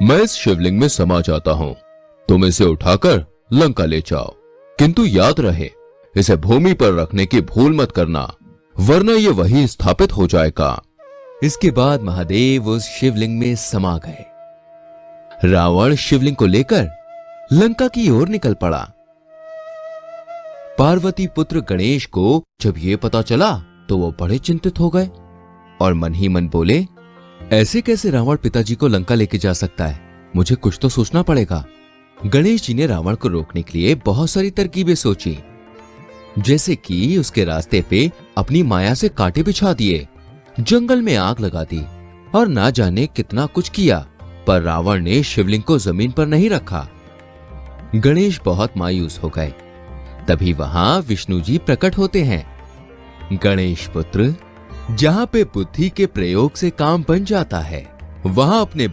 मैं इस शिवलिंग में समा जाता हूँ। तुम इसे उठाकर लंका ले जाओ, किंतु याद रहे इसे भूमि पर रखने की भूल मत करना, वरना ये वही स्थापित हो जाएगा। इसके बाद महादेव उस शिवलिंग में समा गए। रावण शिवलिंग को लेकर लंका की ओर निकल पड़ा। पार्वती पुत्र गणेश को जब ये पता चला तो वो बड़े चिंतित हो गए और मन ही मन बोले, ऐसे कैसे रावण पिताजी को लंका लेके जा सकता है, मुझे कुछ तो सोचना पड़ेगा। गणेश जी ने रावण को रोकने के लिए बहुत सारी तरकीबें सोची, जैसे कि उसके रास्ते पे अपनी माया से कांटे बिछा दिए, जंगल में आग लगा दी और ना जाने कितना कुछ किया, पर रावण ने शिवलिंग को जमीन पर नहीं रखा। गणेश बहुत मायूस हो गए। तभी वहां विष्णु जी प्रकट होते हैं। गणेश पुत्र, जहां पे बुद्धि के प्रयोग से काम बन जाता है, वहां अपने